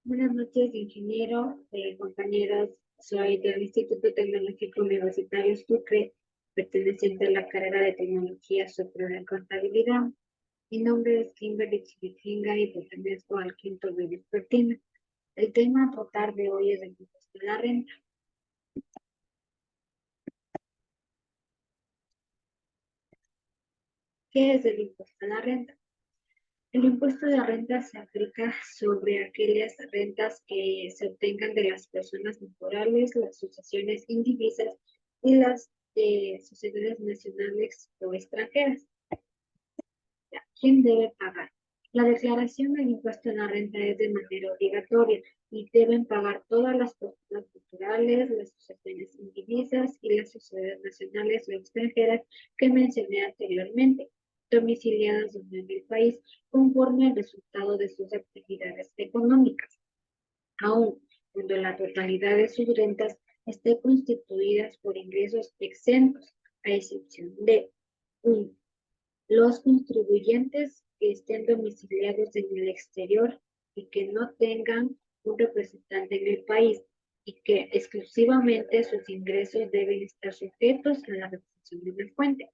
Buenas noches, ingeniero, compañeros. Soy del Instituto Tecnológico Universitario Sucre, perteneciente a la carrera de Tecnología Superior en Contabilidad. Mi nombre es Kimberly Chilifinga y pertenezco al quinto de vespertino. El tema a tratar de hoy es el impuesto a la renta. ¿Qué es el impuesto a la renta? El impuesto de renta se aplica sobre aquellas rentas que se obtengan de las personas naturales, las sucesiones indivisas y las sociedades nacionales o extranjeras. ¿Quién debe pagar? La declaración del impuesto a la renta es de manera obligatoria y deben pagar todas las personas naturales, las sucesiones indivisas y las sociedades nacionales o extranjeras que mencioné anteriormente, domiciliadas en el país conforme al resultado de sus actividades económicas, aun cuando la totalidad de sus rentas esté constituidas por ingresos exentos, a excepción de 1, los contribuyentes que estén domiciliados en el exterior y que no tengan un representante en el país y que exclusivamente sus ingresos deben estar sujetos a la retención de la fuente.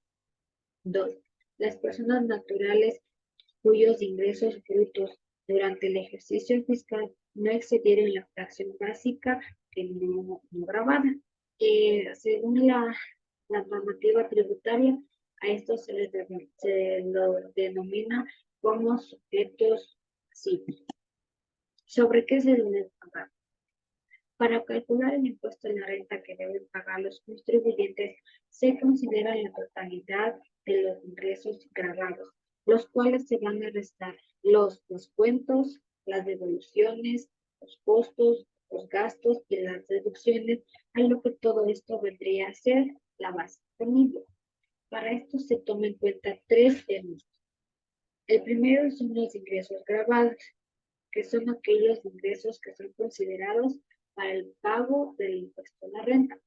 2, las personas naturales cuyos ingresos brutos durante el ejercicio fiscal no excedieron la fracción básica que no grabada. Según la normativa tributaria, a esto se lo denomina como sujetos pasivos. ¿Sobre qué se debe pagar? Para calcular el impuesto a la renta que deben pagar los contribuyentes, se considera la totalidad de los ingresos gravados, los cuales se van a restar los descuentos, las devoluciones, los costos, los gastos y las deducciones, a lo que todo esto vendría a ser la base disponible. Para esto se toma en cuenta tres términos. El primero son los ingresos gravados, que son aquellos ingresos que son considerados para el pago del impuesto a la renta.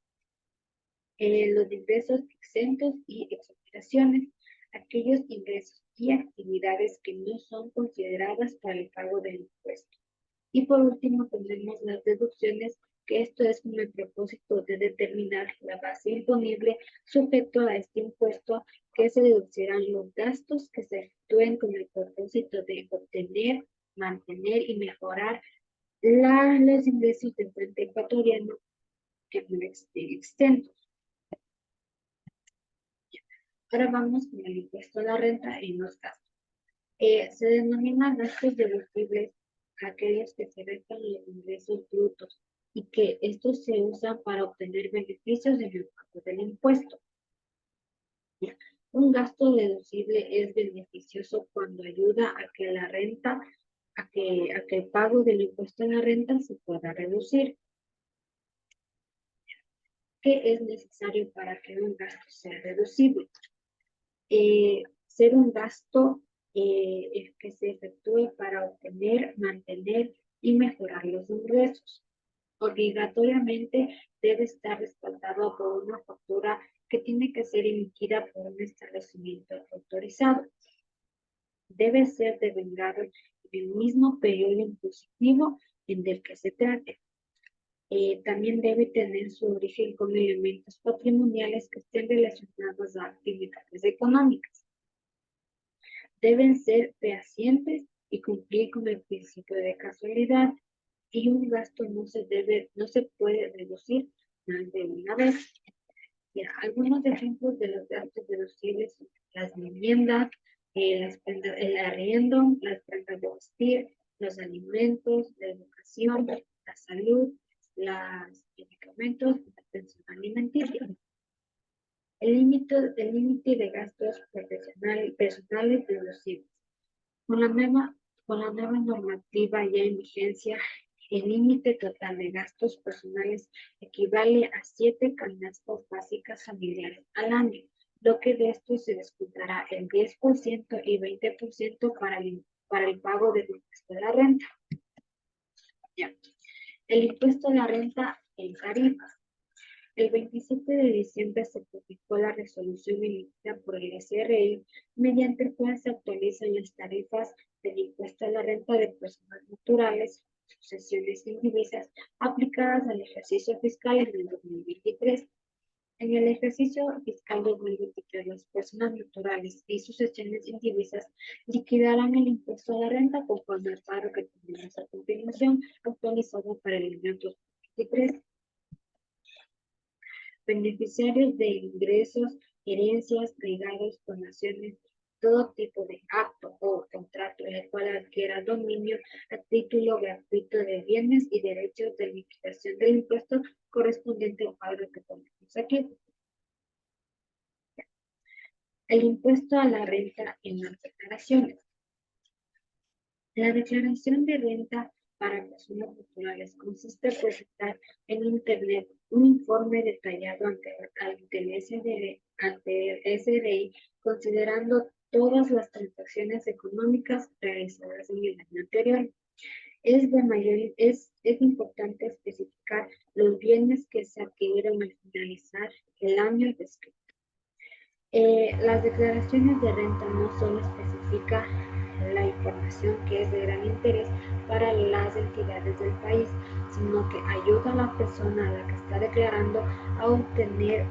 Los ingresos exentos y exoneraciones, aquellos ingresos y actividades que no son consideradas para el pago del impuesto. Y por último tenemos las deducciones, que esto es con el propósito de determinar la base imponible sujeto a este impuesto, que se deducirán los gastos que se efectúen con el propósito de obtener, mantener y mejorar los ingresos del puente ecuatoriano que no estén exentos. Ahora vamos con el impuesto a la renta en los gastos. Se denominan gastos deducibles aquellos que se restan los ingresos brutos y que estos se usan para obtener beneficios en el pago del impuesto. Un gasto deducible es beneficioso cuando ayuda a que la renta, a que el pago del impuesto a la renta se pueda reducir. ¿Qué es necesario para que un gasto sea deducible? Ser un gasto que se efectúe para obtener, mantener y mejorar los ingresos. Obligatoriamente debe estar respaldado por una factura que tiene que ser emitida por un establecimiento autorizado. Debe ser devengado en el mismo periodo impositivo en el que se trate. También debe tener su origen con elementos patrimoniales que estén relacionados a actividades económicas. Deben ser fehacientes y cumplir con el principio de casualidad, y un gasto no se puede reducir más de una vez. Ya, algunos ejemplos de los gastos deducibles son las viviendas, el arriendo, las prendas de vestir, los alimentos, la educación, la salud, los medicamentos, la atención alimenticia. El límite de gastos personales deducibles. Con con la nueva normativa ya en vigencia, el límite total de gastos personales equivale a 7 canastas básicas familiares al año, lo que de esto se descontará el 10% y 20% para el pago del impuesto de la renta. Ya. El impuesto a la renta en tarifas. El 27 de diciembre se publicó la resolución emitida por el SRI, mediante la cual se actualizan las tarifas del impuesto a la renta de personas naturales sucesiones indivisas aplicadas al ejercicio fiscal en el 2023. En el ejercicio fiscal 2023, las personas naturales y sucesiones indivisas liquidarán el impuesto a la renta conforme al paro que tenemos a continuación, actualizado para el año 2023. Beneficiarios de ingresos, herencias, legados, donaciones, todo tipo de acto o contrato en el cual adquiera dominio a título gratuito de bienes y derechos de liquidación del impuesto correspondiente al pago que ponemos aquí. El impuesto a la renta en las declaraciones. La declaración de renta para personas naturales consiste en presentar en Internet un informe detallado ante el SRI, considerando todas las transacciones económicas realizadas en el año anterior. Es importante especificar los bienes que se adquirieron al finalizar el año descrito. Las declaraciones de renta no solo especifican la información que es de gran interés para las entidades del país, sino que ayuda a la persona a la que está declarando a obtener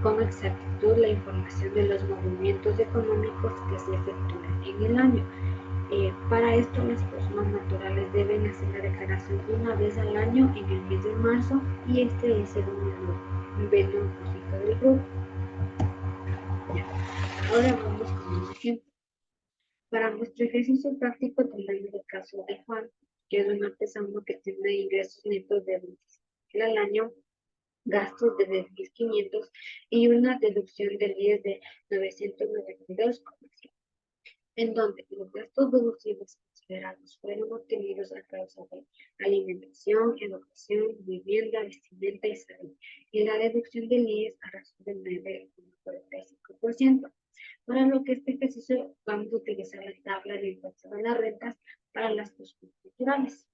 con exactitud la información de los movimientos económicos que se efectúan en el año. Para esto, las personas naturales deben hacer la declaración una vez al año en el mes de marzo, y este es el menor del grupo. Ahora vamos con un ejemplo. Para nuestro ejercicio práctico tendremos el caso de Juan, que es un artesano que tiene ingresos netos de 25.000 al año, gastos de 10.500 y una deducción del IES de 992,7, en donde los gastos deducibles considerados fueron obtenidos a causa de alimentación, educación, vivienda, vestimenta y salud, y la deducción del IES a razón del 9,45%. Para lo que este ejercicio vamos a utilizar la tabla de impuesto a las rentas para las personas naturales.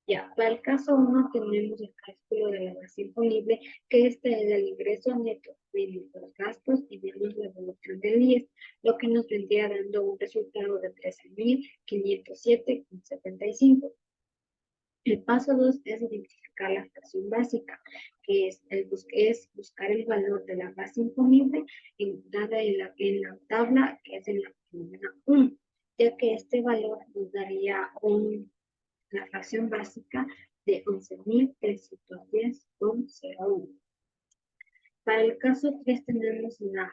Ya, para el caso 1 tenemos el cálculo de la base imponible, que este es el ingreso neto menos los gastos y menos la deducción del IES, lo que nos vendría dando un resultado de 13.507,75. El paso 2 es identificar la fracción básica, que es buscar el valor de la base imponible dada en la tabla, que es en la columna 1, ya que este valor nos daría la fracción básica de 11.310,01. Para el caso 3 tenemos la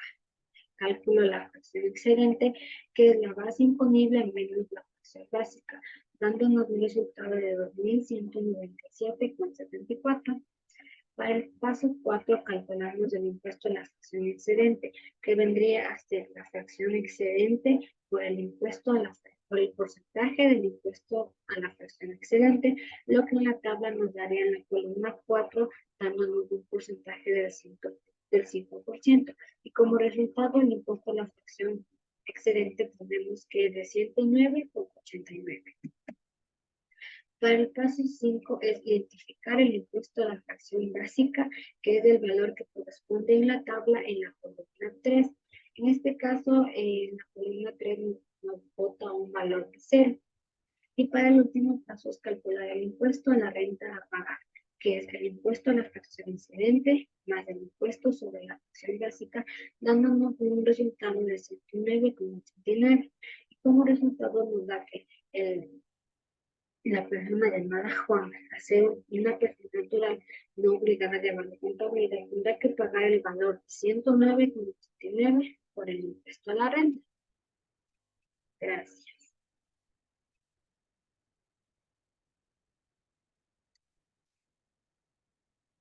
cálculo de la fracción excedente, que es la base imponible menos la fracción básica, dándonos un resultado de 2.197,74. Para el paso 4 calculamos el impuesto a la fracción excedente, que vendría a ser la fracción excedente por el porcentaje del impuesto a la fracción excedente, lo que en la tabla nos daría en la columna 4, dándonos un porcentaje del 5%. Y como resultado, el impuesto a la fracción excedente tenemos que es de 109,89. Para el caso 5 es identificar el impuesto a la fracción básica, que es el valor que corresponde en la tabla en la columna 3. En este caso, en la columna 3 nos bota un valor de 0. Y para el último paso es calcular el impuesto a la renta a pagar, que es el impuesto a la fracción incidente más el impuesto sobre la fracción básica, dándonos un resultado de 109,89. Y como resultado nos da que la persona llamada Juan, a ser una persona natural no obligada a llevar la contabilidad, tendrá que pagar el valor de 109,89 por el impuesto a la renta. Gracias.